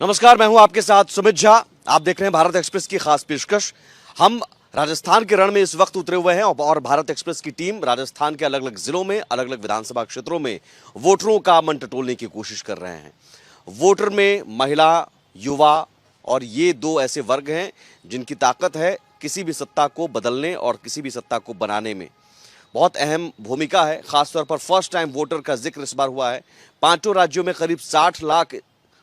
नमस्कार, मैं हूं आपके साथ सुमित झा। आप देख रहे हैं भारत एक्सप्रेस की खास पेशकश। हम राजस्थान के रण में इस वक्त उतरे हुए हैं और भारत एक्सप्रेस की टीम राजस्थान के अलग अलग जिलों में, अलग अलग विधानसभा क्षेत्रों में वोटरों का मन टटोलने की कोशिश कर रहे हैं। वोटर में महिला, युवा और ये दो ऐसे वर्ग हैं जिनकी ताकत है किसी भी सत्ता को बदलने और किसी भी सत्ता को बनाने में। बहुत अहम भूमिका है। खासतौर पर फर्स्ट टाइम वोटर का जिक्र इस बार हुआ है। पांचों राज्यों में करीब 60 लाख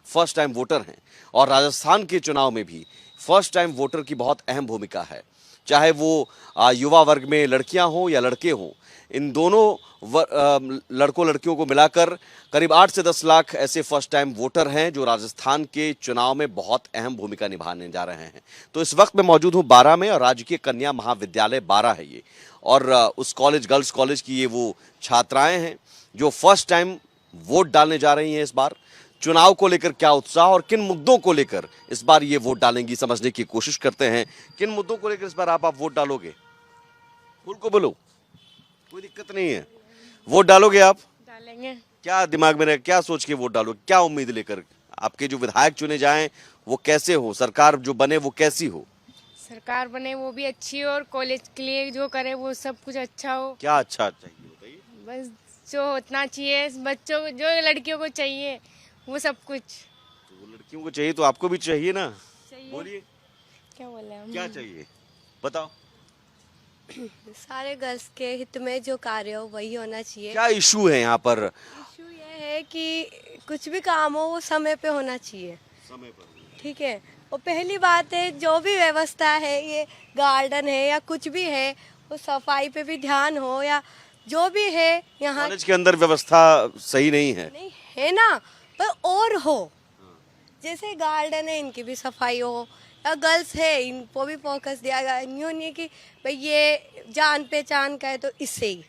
फर्स्ट टाइम वोटर हैं और राजस्थान के चुनाव में भी फर्स्ट टाइम वोटर की बहुत अहम भूमिका है। चाहे वो युवा वर्ग में लड़कियां हों या लड़के हों, इन दोनों लड़कों लड़कियों को मिलाकर करीब 8 से 10 लाख ऐसे फर्स्ट टाइम वोटर हैं जो राजस्थान के चुनाव में बहुत अहम भूमिका निभाने जा रहे हैं। तो इस वक्त मैं मौजूद हूं बारां में और राजकीय कन्या महाविद्यालय बारां है ये, और उस कॉलेज, गर्ल्स कॉलेज की ये वो छात्राएं हैं जो फर्स्ट टाइम वोट डालने जा रही हैं। इस बार चुनाव को लेकर क्या उत्साह और किन मुद्दों को लेकर इस बार ये वोट डालेंगी, समझने की कोशिश करते हैं। किन मुद्दों को लेकर इस बार आप वोट डालोगे? खुल को बोलो, कोई दिक्कत नहीं है। वोट डालोगे आप? डालेंगे। क्या दिमाग में रहे, क्या सोच के वोट डालोगे, क्या उम्मीद लेकर? आपके जो विधायक चुने जाएं वो कैसे हो, सरकार जो बने वो कैसी हो? सरकार बने वो भी अच्छी हो और कॉलेज के लिए जो करे वो सब कुछ अच्छा हो। क्या अच्छा चाहिए बताइए? बस जो उतना चाहिए बच्चों को, जो लड़कियों को चाहिए वो सब कुछ तो वो लड़कियों को चाहिए तो आपको भी चाहिए ना। चाहिए। बोलिए क्या बोले हम? क्या चाहिए, बताओ। सारे गर्ल्स के हित में जो कार्य हो वही होना चाहिए। क्या इशू है यहाँ पर? इशू ये है कि कुछ भी काम हो वो समय पे होना चाहिए। समय पर। ठीक है। और पहली बात है, जो भी व्यवस्था है, ये गार्डन है या कुछ भी है, वो सफाई पे भी ध्यान हो, या जो भी है यहाँ कॉलेज के अंदर व्यवस्था सही नहीं है। नहीं है ना, पर और हो। जैसे गार्डन है, इनकी भी सफाई हो, या गर्ल्स है इनको भी फोकस दिया गया। यूँ नहीं है कि भाई ये जान पहचान का है तो इससे ही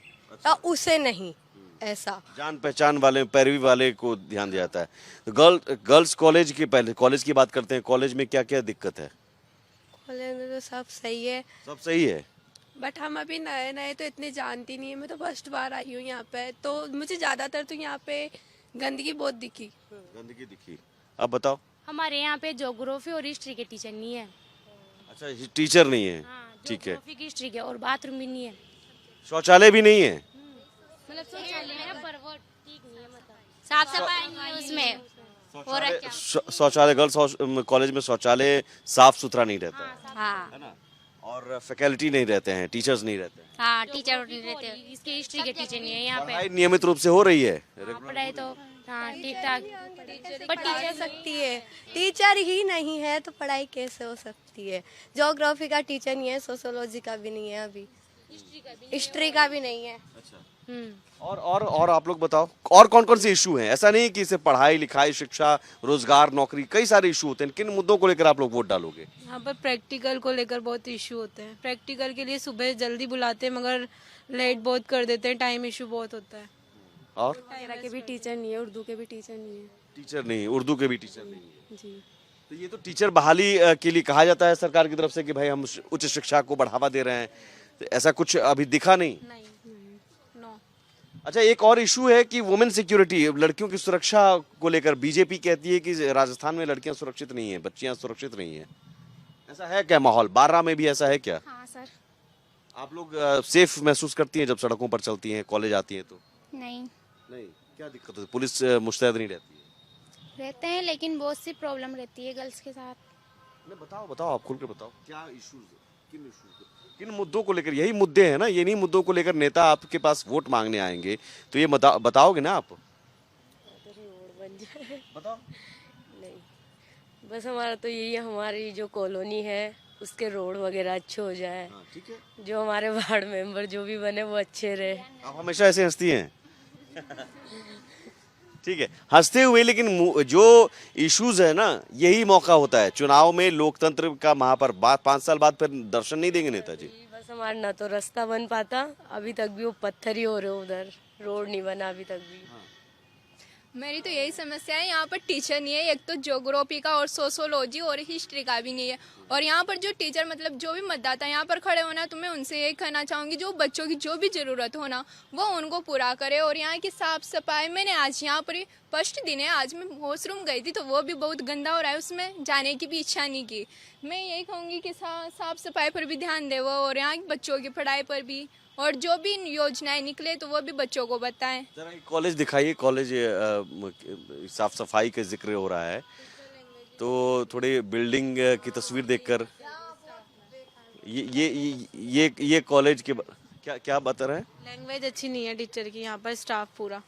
या उसे नहीं, ऐसा जान पहचान वाले, पैरवी वाले को ध्यान दिया जाता है। तो गर्ल्स कॉलेज की, पहले कॉलेज की बात करते हैं। कॉलेज में क्या क्या दिक्कत है? कॉलेज में तो सब सही है। सब सही है। बट हम अभी नए नए तो इतने जानती नहीं है। मैं तो फर्स्ट बार आई हूँ यहाँ पे, तो मुझे ज्यादातर तो यहाँ पे गंदगी बहुत दिखी। गंदगी दिखी। अब बताओ। हमारे यहाँ पे ज्योग्राफी और हिस्ट्री के टीचर नहीं है। अच्छा, टीचर नहीं है। हाँ, ठीक है। ज्योग्राफी की हिस्ट्री के, और बाथरूम भी नहीं है। शौचालय भी नहीं है। मतलब शौचालय है पर वो ठीक नहीं है, मतलब साफ सफाई नहीं है उसमें। और क्या? शौचालय गर्ल्स कॉलेज में शौचालय साफ सुथरा नहीं रहता है हाँ ना? और फैकल्टी नहीं रहते हैं, टीचर्स नहीं रहते हैं। हाँ, टीचर नहीं रहते। इसके हिस्ट्री के टीचर नहीं है यहाँ पे। पढ़ाई नियमित रूप से हो रही है। हाँ, पढ़ाई तो हाँ ठीक ठाक, पर पढ़ाई टीचर हो सकती है। टीचर ही नहीं है तो पढ़ाई कैसे हो सकती है? ज्योग्राफी का टीचर नहीं है, सोशियोलॉजी का भी नहीं है, अभी हिस्ट्री का भी नहीं है। और आप लोग बताओ, और कौन कौन से इशू हैं? ऐसा नहीं कि सिर्फ पढ़ाई लिखाई, शिक्षा, रोजगार, नौकरी, कई सारे इशू होते हैं। किन मुद्दों को लेकर आप लोग वोट डालोगे? यहाँ पर प्रैक्टिकल को लेकर बहुत इशू होते हैं। प्रैक्टिकल के लिए सुबह जल्दी बुलाते हैं मगर लेट बहुत कर देते हैं, टाइम इशू बहुत होता है। और मेरा के भी टीचर नहीं है, उर्दू के भी टीचर नहीं है टीचर नहीं, उर्दू के भी टीचर नहीं है। जी। तो ये तो टीचर बहाली के लिए कहा जाता है सरकार की तरफ से कि भाई हम उच्च शिक्षा को बढ़ावा दे रहे हैं, तो ऐसा कुछ अभी दिखा नहीं। नहीं, नो। अच्छा, एक और इशू है कि वुमेन सिक्योरिटी, लड़कियों की सुरक्षा को लेकर बीजेपी कहती है कि राजस्थान में लड़कियां सुरक्षित नहीं है, बच्चियां सुरक्षित नहीं है। ऐसा है क्या माहौल? बारां में भी ऐसा है क्या? हाँ सर। आप लोग सेफ महसूस करती हैं जब सड़कों पर चलती हैं, कॉलेज आती हैं तो? नहीं नहीं, क्या दिक्कत होती है? पुलिस मुस्तैद नहीं रहती है? रहते हैं, लेकिन बहुत सी प्रॉब्लम रहती है गर्ल्स के साथ। नहीं, बताओ बताओ, आप खुल के बताओ क्या इश्यूज, किन मुद्दों को लेकर? यही मुद्दे हैं ना, ये नहीं मुद्दों को लेकर नेता आपके पास वोट मांगने आएंगे तो ये बताओगे ना आप? बताओ। नहीं, बस हमारा तो यही है, हमारी जो कॉलोनी है उसके रोड वगैरह अच्छे हो जाए। हाँ, ठीक है। जो हमारे वार्ड मेंबर जो भी बने वो अच्छे रहे। आप हमेशा ऐसे हंसती हैं। ठीक है, हंसते हुए, लेकिन जो इश्यूज है ना, यही मौका होता है चुनाव में, लोकतंत्र का महापर्व। 5 साल बाद फिर दर्शन नहीं देंगे नेताजी। बस हमारा ना तो रास्ता बन पाता, अभी तक भी वो पत्थर ही हो रहे, उधर रोड नहीं बना अभी तक भी। मेरी तो यही समस्या है, यहाँ पर टीचर नहीं है। एक तो ज्योग्राफी का और सोशोलॉजी और हिस्ट्री का भी नहीं है। और यहाँ पर जो टीचर मतलब जो भी मतदाता यहाँ पर खड़े होना, तो मैं उनसे यही कहना चाहूँगी जो बच्चों की जो भी ज़रूरत हो ना वो उनको पूरा करे। और यहाँ की साफ़ सफाई, मैंने आज यहाँ पर फर्स्ट दिन है, आज मैं वॉशरूम गई थी तो वो भी बहुत गंदा हो रहा है, उसमें जाने की भी इच्छा नहीं की। मैं यही कहूँगी कि साफ़ सफाई पर भी ध्यान दे वो, और यहाँ की बच्चों की पढ़ाई पर भी, और जो भी योजनाएं निकले तो वो भी बच्चों को बताएं। जरा एक कॉलेज दिखाइए। कॉलेज साफ सफाई का जिक्र हो रहा है, तो थोड़ी बिल्डिंग की तस्वीर देखकर ये कॉलेज के क्या क्या बता रहे हैं? लैंग्वेज अच्छी नहीं है टीचर की, यहाँ पर स्टाफ पूरा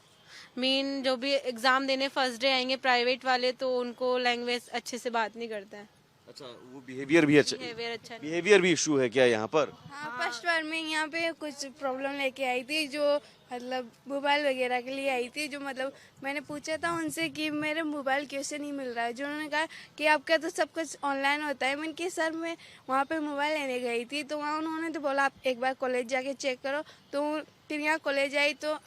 मेन जो भी एग्जाम देने फर्स्ट डे आएंगे प्राइवेट वाले तो उनको लैंग्वेज अच्छे से बात नहीं करते हैं। अच्छा, वो बिहेवियर भी अच्छा, बिहेवियर अच्छा नहीं। बिहेवियर भी इशू है क्या यहाँ पर? हाँ, फर्स्ट बार में यहाँ पे कुछ प्रॉब्लम लेके आई थी, जो मतलब मोबाइल वगैरह के लिए आई थी। जो मतलब मैंने पूछा था उनसे कि मेरे मोबाइल कैसे नहीं मिल रहा है, जो उन्होंने कहा कि आपका तो सब कुछ ऑनलाइन होता है। मैंने कि सर मैं वहाँ पे मोबाइल लेने गई थी तो वहाँ उन्होंने तो बोला आप एक बार कॉलेज जाके चेक करो। तो फिर यहाँ कॉलेज आई तो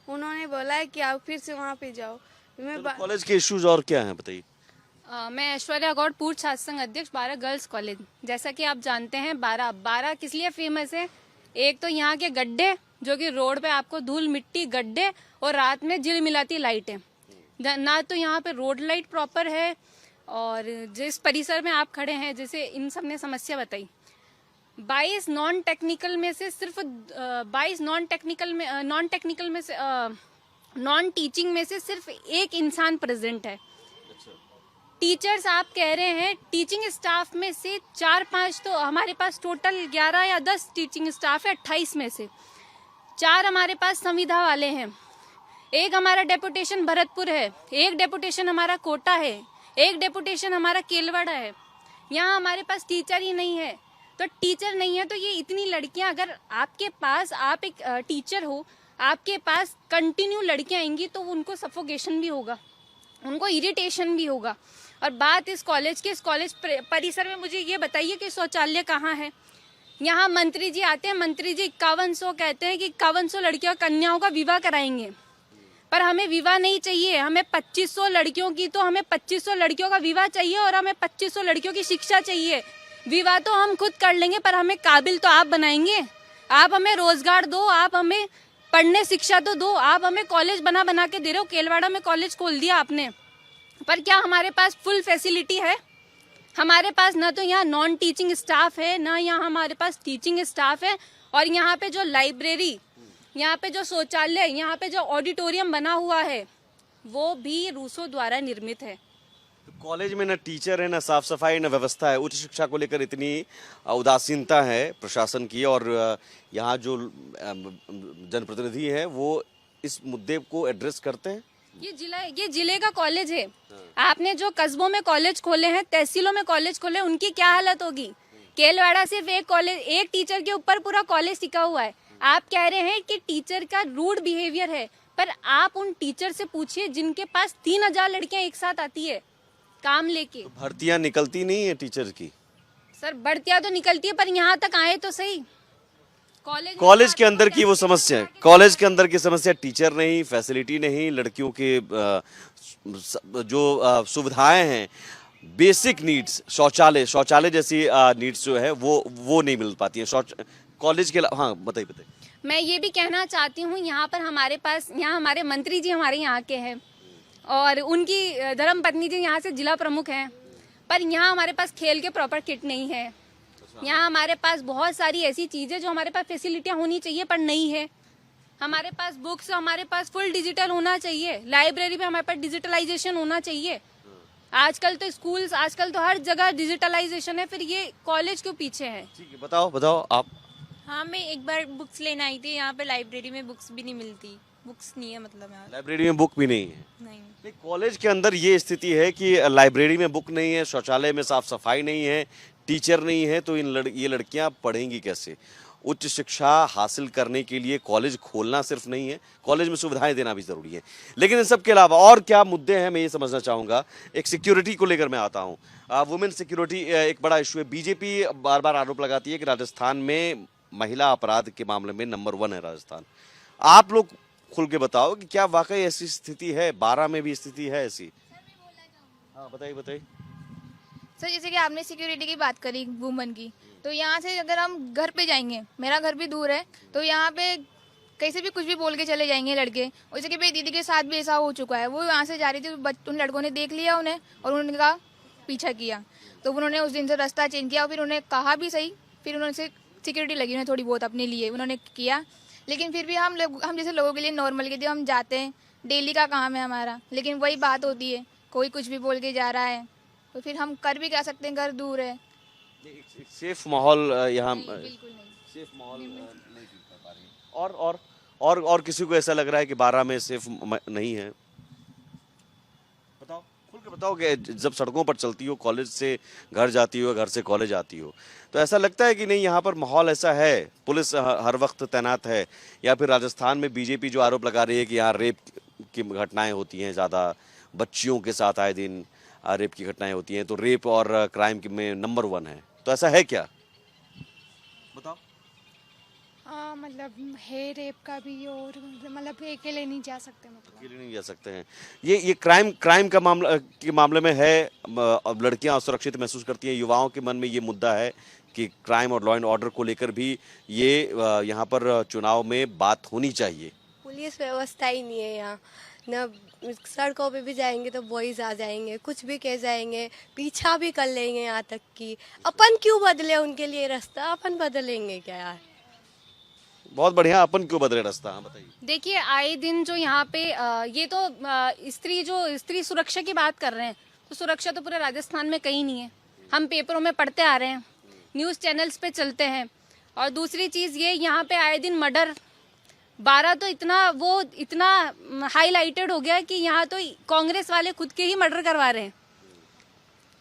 उन्होंने बोला कि आप फिर से वहाँ पे जाओ। मैं कॉलेज के इश्यूज और क्या हैं बताइए? मैं ऐश्वर्या गौड़, पूर्व छात्र संघ अध्यक्ष, 12 गर्ल्स कॉलेज। जैसा कि आप जानते हैं 12 किस लिए फेमस है? एक तो यहाँ के गड्ढे, जो कि रोड पे आपको धूल मिट्टी गड्ढे और रात में झिलमिलाती लाइटें। ना तो यहाँ पे रोड लाइट प्रॉपर है, और जिस परिसर में आप खड़े हैं, जैसे इन सब ने समस्या बताई, 22 नॉन टेक्निकल में से सिर्फ 22 नॉन टीचिंग में से सिर्फ एक इंसान प्रेजेंट है। टीचर्स आप कह रहे हैं, टीचिंग स्टाफ में से 4-5, तो हमारे पास टोटल 11 या 10 टीचिंग स्टाफ है। 28 में से 4 हमारे पास संविदा वाले हैं, एक हमारा डेपुटेशन भरतपुर है, एक डेपुटेशन हमारा कोटा है, एक डेपुटेशन हमारा केलवाड़ा है। यहाँ हमारे पास टीचर ही नहीं है। तो टीचर नहीं है तो ये इतनी लड़कियां, अगर आपके पास, आप एक टीचर हो, आपके पास कंटिन्यू लड़कियां आएंगी तो उनको सफोकेशन भी होगा, उनको इरिटेशन भी होगा। और बात इस कॉलेज की, इस कॉलेज परिसर में मुझे ये बताइए कि शौचालय कहाँ है? यहाँ मंत्री जी आते हैं, मंत्री जी 5100 कहते हैं कि 5100 लड़कियों कन्याओं का विवाह कराएंगे, पर हमें विवाह नहीं चाहिए। हमें 2500 लड़कियों की, तो हमें 2500 लड़कियों का विवाह चाहिए और हमें 2500 लड़कियों की शिक्षा चाहिए। विवाह तो हम खुद कर लेंगे, पर हमें काबिल तो आप बनाएंगे। आप हमें रोजगार दो, आप हमें पढ़ने शिक्षा तो दो। आप हमें कॉलेज बना बना के दे रहे हो, केलवाड़ा में कॉलेज खोल दिया आपने, पर क्या हमारे पास फुल फैसिलिटी है? हमारे पास ना तो यहाँ नॉन टीचिंग स्टाफ है, ना यहाँ हमारे पास टीचिंग स्टाफ है। और यहाँ पे जो लाइब्रेरी, यहाँ पे जो शौचालय, यहाँ पे जो ऑडिटोरियम बना हुआ है, वो भी रूसों द्वारा निर्मित है। कॉलेज में ना टीचर है, ना साफ सफाई, ना व्यवस्था है। उच्च शिक्षा को लेकर इतनी उदासीनता है प्रशासन की, और यहाँ जो जनप्रतिनिधि हैं वो इस मुद्दे को एड्रेस करते हैं। ये जिले का कॉलेज है। आपने जो कस्बों में कॉलेज खोले हैं, तहसीलों में कॉलेज खोले, उनकी क्या हालत होगी? केलवाड़ा सिर्फ एक कॉलेज, एक टीचर के ऊपर पूरा कॉलेज टिका हुआ है। आप कह रहे हैं कि टीचर का रूड बिहेवियर है, पर आप उन टीचर से पूछिए जिनके पास 3000 लड़कियां एक साथ आती है काम लेके। तो भर्तियां निकलती नहीं है टीचर की? सर भर्तियां तो निकलती है, पर यहाँ तक आए तो सही। कॉलेज के अंदर की वो समस्या है, कॉलेज के अंदर की समस्या, टीचर नहीं, फैसिलिटी नहीं, लड़कियों के जो सुविधाएं हैं, बेसिक नीड्स, शौचालय जैसी नीड्स जो है वो नहीं मिल पाती है कॉलेज के। हाँ बताइए। मैं ये भी कहना चाहती हूँ, यहाँ पर हमारे पास, यहाँ हमारे मंत्री जी हमारे यहाँ के हैं और उनकी धर्मपत्नी जी यहाँ से जिला प्रमुख हैं, पर यहाँ हमारे पास खेल के प्रॉपर किट नहीं है। यहाँ हमारे पास बहुत सारी ऐसी चीज़ें जो हमारे पास फैसिलिटियाँ होनी चाहिए पर नहीं है। हमारे पास बुक्स, हमारे पास फुल डिजिटल होना चाहिए, लाइब्रेरी में हमारे पास डिजिटलाइजेशन होना चाहिए। आजकल तो स्कूल्स, आजकल तो हर जगह डिजिटलाइजेशन है, फिर ये कॉलेज क्यों पीछे है? ठीक है, बताओ आप। हाँ, मैं एक बार बुक्स लेने आई थी, यहाँ पे लाइब्रेरी में बुक्स भी नहीं मिलती, बुक्स नहीं है, मतलब यहाँ लाइब्रेरी में बुक भी नहीं है। नहीं। कॉलेज के अंदर ये स्थिति है कि लाइब्रेरी में बुक नहीं है, शौचालय में साफ सफाई नहीं है, टीचर नहीं है, तो ये लड़कियां पढ़ेंगी कैसे? उच्च शिक्षा हासिल करने के लिए कॉलेज खोलना सिर्फ नहीं है, कॉलेज में सुविधाएं देना भी जरूरी है। लेकिन इन सब के अलावा और क्या मुद्दे हैं, मैं ये समझना चाहूँगा। एक सिक्योरिटी को लेकर मैं आता हूँ। वुमेन सिक्योरिटी एक बड़ा इशू है। बीजेपी बार बार आरोप लगाती है कि राजस्थान में महिला अपराध के मामले में नंबर 1 है राजस्थान। आप लोग खुल के बताओ कि क्या वाकई ऐसी स्थिति है, 12 में भी स्थिति है ऐसी? हाँ बताइए बताइए। सर जैसे कि आपने सिक्योरिटी की बात करी वुमन की, तो यहाँ से अगर हम घर पे जाएंगे, मेरा घर भी दूर है, तो यहाँ पे कैसे भी कुछ भी बोल के चले जाएंगे लड़के। और जैसे कि मेरी दीदी के साथ भी ऐसा हो चुका है, वो यहाँ से जा रही थी तो उन लड़कों ने देख लिया उन्हें और उन्होंने कहा पीछा किया, तो उन्होंने उस दिन से रास्ता चेंज किया और फिर उन्हें कहा भी सही, फिर उन्होंने से सिक्योरिटी लगी उन्हें थोड़ी बहुत अपने लिए उन्होंने किया। लेकिन फिर भी हम जैसे लोगों के लिए नॉर्मल के लिए हम जाते हैं, डेली का काम है हमारा, लेकिन वही बात होती है कोई कुछ भी बोल के जा रहा है, तो फिर हम कर भी क्या सकते हैं, घर दूर है। एक सेफ माहौल यहाँ, बिल्कुल नहीं। सेफ माहौल नहीं फील कर पा रही है। और किसी को ऐसा लग रहा है कि 12 में सेफ नहीं है? बताओ, खुल के बताओ कि जब सड़कों पर चलती हो, कॉलेज से घर जाती हो, घर से कॉलेज आती हो, तो ऐसा लगता है कि नहीं यहाँ पर माहौल ऐसा है, पुलिस हर वक्त तैनात है? या फिर राजस्थान में बीजेपी जो आरोप लगा रही है कि यहाँ रेप की घटनाएं होती हैं ज़्यादा, बच्चियों के साथ आए दिन रेप की घटनाएं होती हैं, तो रेप और क्राइम में नंबर 1 है, तो ऐसा है क्या? बताओ। हाँ मतलब है रेप का भी, और मतलब अकेले नहीं जा सकते, मतलब अकेले नहीं जा सकते हैं। ये क्राइम का मामले में है, अब लड़कियां असुरक्षित महसूस करती हैं, युवाओं के मन में ये मुद्दा है कि क्राइम और लॉ एंड ऑर्डर को लेकर भी ये यहाँ पर चुनाव में बात होनी चाहिए। पुलिस व्यवस्था ही नहीं है यहाँ ना, सड़कों पे भी जाएंगे तो बॉयज आ जाएंगे, कुछ भी कह जाएंगे, पीछा भी कर लेंगे, यहाँ तक कि अपन क्यों बदले उनके लिए रास्ता, अपन बदलेंगे क्या यार? बहुत बढ़िया, अपन क्यों बदले रास्ता? हाँ बताइए। देखिए आए दिन जो यहाँ पे ये तो स्त्री सुरक्षा की बात कर रहे हैं, तो सुरक्षा तो पूरे राजस्थान में कहीं नहीं है। हम पेपरों में पढ़ते आ रहे हैं, न्यूज़ चैनल्स पे चलते हैं। और दूसरी चीज़ ये, यहाँ पे आए दिन मर्डर, 12 तो इतना हाईलाइटेड हो गया कि यहाँ तो कांग्रेस वाले खुद के ही मर्डर करवा रहे हैं।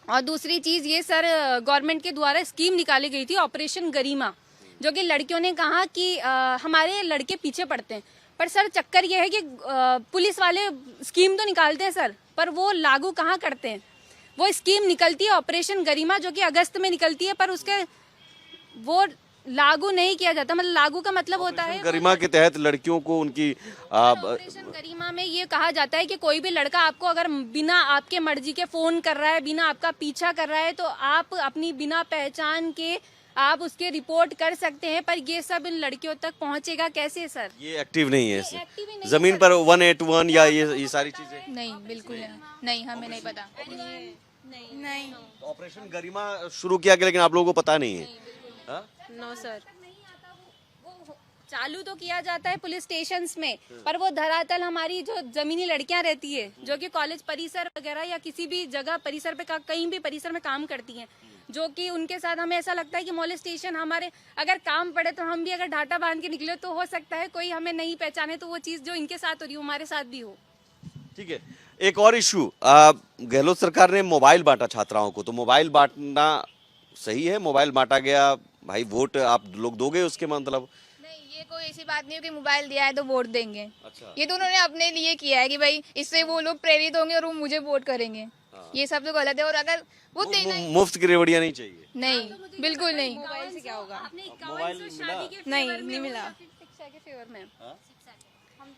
और दूसरी चीज़ ये सर, गवर्नमेंट के द्वारा स्कीम निकाली गई थी ऑपरेशन गरिमा, जो कि लड़कियों ने कहा कि हमारे लड़के पीछे पड़ते हैं, पर सर चक्कर ये है कि पुलिस वाले स्कीम तो निकालते हैं सर, पर वो लागू कहाँ करते हैं। वो स्कीम निकलती है ऑपरेशन गरिमा, जो कि अगस्त में निकलती है, पर उसके वो लागू नहीं किया जाता। मतलब लागू का मतलब होता है गरिमा के तहत लड़कियों को उनकी ऑपरेशन गरिमा में ये कहा जाता है कि कोई भी लड़का आपको अगर बिना आपके मर्जी के फोन कर रहा है, बिना आपका पीछा कर रहा है, तो आप अपनी बिना पहचान के आप उसके रिपोर्ट कर सकते हैं। पर ये सब इन लड़कियों तक पहुंचेगा कैसे सर? ये एक्टिव नहीं है, एक्टिव ही नहीं जमीन है पर 181 या ये सारी चीजें नहीं बिल्कुल नहीं, हमें नहीं पता। नहीं तो ऑपरेशन गरिमा शुरू किया गया, लेकिन आप लोगों को पता नहीं है? हाँ? No sir. वो चालू तो किया जाता है पुलिस स्टेशंस में, पर वो धरातल हमारी जो जमीनी लड़कियां रहती है, जो कि कॉलेज परिसर वगैरह या किसी भी जगह परिसर पे कहीं भी परिसर में काम करती हैं, जो कि उनके साथ हमें ऐसा लगता है कि मोलेस्टेशन हमारे अगर काम पड़े तो हम भी अगर ढाटा बांध के निकले तो हो सकता है कोई हमें नहीं पहचाने, तो वो चीज़ जो इनके साथ हो रही हो हमारे साथ भी हो। ठीक है, एक और इशू, गहलोत सरकार ने मोबाइल बांटा छात्राओं को, तो मोबाइल बांटना सही है? मोबाइल बांटा गया, भाई वोट आप लोग दोगे उसके मतलब? नहीं, ये कोई ऐसी बात नहीं है कि मोबाइल दिया है तो वोट देंगे। अच्छा। ये तो उन्होंने अपने लिए किया है कि भाई इससे वो लोग प्रेरित होंगे और वो मुझे वोट करेंगे। हाँ। ये सब तो गलत है। और अगर वो देना ही मुफ्त की रेवड़ियां नहीं चाहिए? नहीं, बिल्कुल नहीं। मोबाइल से क्या होगा? मोबाइल मिला? नहीं मिला। शिक्षा के फेवर में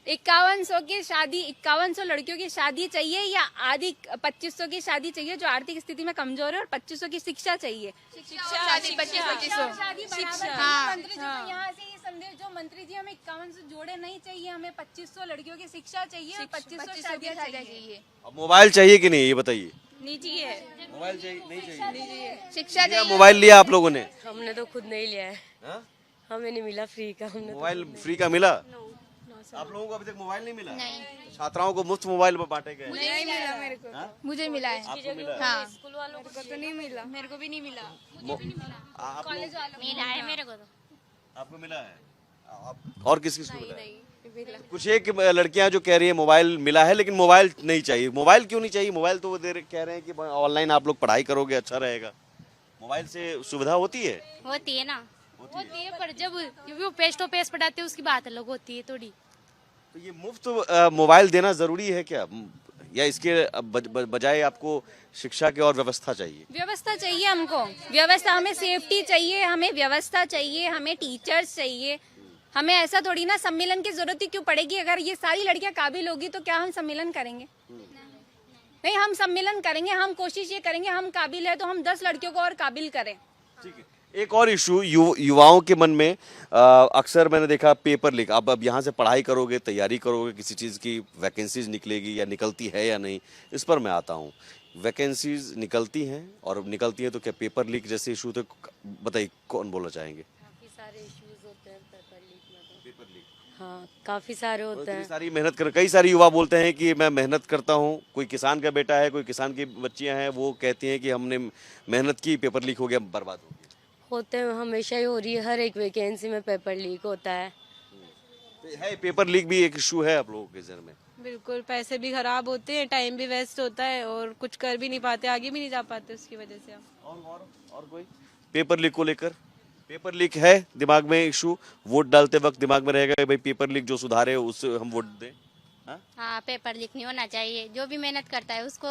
5100 की शादी, 5100 लड़कियों की शादी चाहिए या आधी 2500 की शादी चाहिए जो आर्थिक स्थिति में कमजोर है, और 2500 की शिक्षा चाहिए? शादी 2500। शादी बराबर। हाँ। मंत्री जी को यहाँ से ये संदेश जो मंत्री जी, हमें 5100 जोड़े नहीं चाहिए, हमें 2500 लड़कियों की शिक्षा चाहिए और 2500 शादियाँ चाहिए। अब मोबाइल चाहिए कि नहीं ये बताइए? निजी है। मोबाइल चाहिए नहीं चाहिए? शिक्षा लिया मोबाइल लिया आप लोगों ने? हमने तो खुद नहीं लिया है, हाँ? हमें नहीं मिला फ्री का। हमने मोबाइल फ्री का मिला? आप लोगों को अभी तक मोबाइल नहीं मिला? नहीं, छात्राओं को मुफ्त मोबाइल बांटे गए? नहीं मिला मेरे को। हाँ? मुझे मिला है। आपको मिला है? हाँ, स्कूल वालों को तो नहीं मिला। मेरे को भी नहीं मिला। आप लोग- मिला है मेरे को तो। आपको मिला है? और किस किस को मिला है? कुछ एक लड़कियां जो कह रही है मोबाइल मिला है लेकिन मोबाइल नहीं चाहिए। मोबाइल क्यों नहीं चाहिए? मोबाइल तो वो कह रहे हैं कि ऑनलाइन आप लोग पढ़ाई करोगे, अच्छा रहेगा। मोबाइल से सुविधा होती है? होती है ना, होती है, पर जब वो फेस टू फेस पढ़ाते हैं उसकी बात अलग होती है थोड़ी। तो ये मुफ्त मोबाइल देना जरूरी है क्या, या इसके बजाय आपको शिक्षा की और व्यवस्था चाहिए? व्यवस्था चाहिए हमको, व्यवस्था, हमें सेफ्टी चाहिए, हमें व्यवस्था चाहिए, हमें टीचर्स चाहिए, हमें ऐसा थोड़ी ना सम्मेलन की जरूरत ही क्यों पड़ेगी। अगर ये सारी लड़कियां काबिल होगी तो क्या हम सम्मेलन करेंगे? नहीं, हम सम्मेलन करेंगे। हम कोशिश ये करेंगे, हम काबिल है तो हम 10 लड़कियों को और काबिल करें। ठीक है, एक और इशू युवाओं के मन में अक्सर मैंने देखा पेपर लीक। अब यहाँ से पढ़ाई करोगे, तैयारी करोगे, किसी चीज़ की वैकेंसीज निकलेगी या निकलती है या नहीं, इस पर मैं आता हूँ। वैकेंसीज निकलती हैं और निकलती है तो क्या पेपर लीक जैसे इशू तो बताइए, कौन बोलना चाहेंगे? काफी सारे इश्यूज होते हैं पेपर लीक में तो। पेपर लीक, हाँ, काफी सारे होते हैं। सारी मेहनत कर, कई सारे युवा बोलते हैं कि मैं मेहनत करता हूँ। कोई किसान का बेटा है, कोई किसान की बच्चियां हैं, वो कहती हैं कि हमने मेहनत की, पेपर लीक हो गया, बर्बाद हो गया। होते हैं, हमेशा ही हो रही है, हर एक वैकेंसी में पेपर लीक होता है। है, पेपर लीक भी एक इशू है आप लोगों के जहन में? बिल्कुल, पैसे भी खराब होते हैं, टाइम भी वेस्ट होता है और कुछ कर भी नहीं पाते, आगे भी नहीं जा पाते उसकी वजह से हम। और कोई पेपर लीक को लेकर? पेपर लीक है दिमाग में इशू, वोट डालते वक्त दिमाग में रहेगा कि भाई पेपर लीक जो सुधारे उससे हम वोट दें। हाँ, पेपर लीक नहीं होना चाहिए। जो भी मेहनत करता है उसको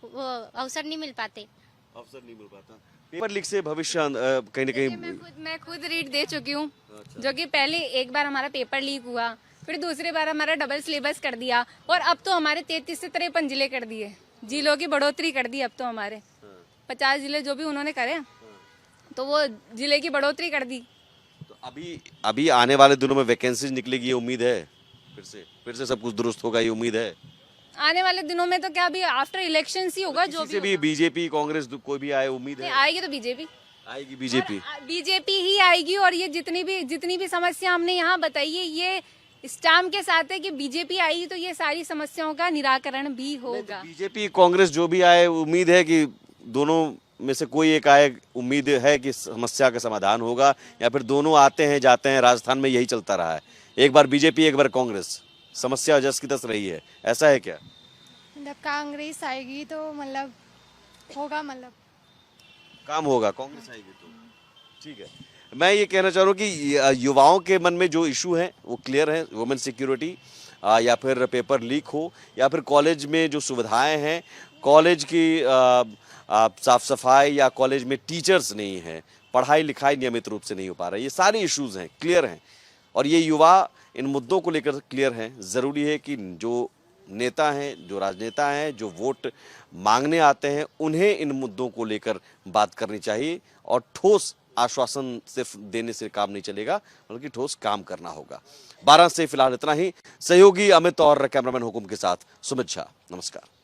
वो अवसर नहीं मिल पाते। अवसर नहीं मिल पाता। पेपर लीक से भविष्य कहीं ना कहीं। मैं खुद रीड दे चुकी हूँ, जो कि पहले एक बार हमारा पेपर लीक हुआ, फिर दूसरी बार हमारा डबल सिलेबस कर दिया और अब तो हमारे 33 से 53 जिले कर दिए, जिलों की बढ़ोतरी कर दी। अब तो हमारे 50 जिले जो भी उन्होंने करे तो वो जिले की बढ़ोतरी कर दी। तो अभी आने वाले दिनों में वैकेंसीज निकलेगी, ये उम्मीद है? फिर से सब कुछ दुरुस्त होगा, ये उम्मीद है? आने वाले दिनों में तो क्या, अभी आफ्टर इलेक्शन ही होगा। जो भी बीजेपी कांग्रेस कोई भी आए, उम्मीद है? आएगी तो बीजेपी आएगी, बीजेपी ही आएगी। और ये जितनी भी समस्या हमने यहाँ बताई है, ये स्टाम्प के साथ है कि बीजेपी आएगी तो ये सारी समस्याओं का निराकरण भी होगा। बीजेपी कांग्रेस जो भी आए, उम्मीद है कि दोनों में से कोई एक आए, उम्मीद है कि समस्या का समाधान होगा, या फिर दोनों आते हैं जाते हैं? राजस्थान में यही चलता रहा है, एक बार बीजेपी एक बार कांग्रेस, समस्या जस की तस रही है, ऐसा है क्या? मतलब कांग्रेस आएगी तो मतलब होगा, मतलब काम होगा, कांग्रेस आएगी तो। ठीक है, मैं ये कहना चाह रहा हूँ कि युवाओं के मन में जो इशू है वो क्लियर है, वुमेन सिक्योरिटी या फिर पेपर लीक हो, या फिर कॉलेज में जो सुविधाएं हैं, कॉलेज की साफ सफाई, या कॉलेज में टीचर्स नहीं है, पढ़ाई लिखाई नियमित रूप से नहीं हो पा रहा है, ये सारे इश्यूज हैं, क्लियर हैं। और ये युवा इन मुद्दों को लेकर क्लियर हैं। ज़रूरी है कि जो नेता हैं, जो राजनेता हैं, जो वोट मांगने आते हैं, उन्हें इन मुद्दों को लेकर बात करनी चाहिए और ठोस आश्वासन सिर्फ देने से काम नहीं चलेगा, बल्कि ठोस काम करना होगा। 12 से फिलहाल इतना ही। सहयोगी अमित और कैमरामैन हुकुम के साथ सुमित झा, नमस्कार।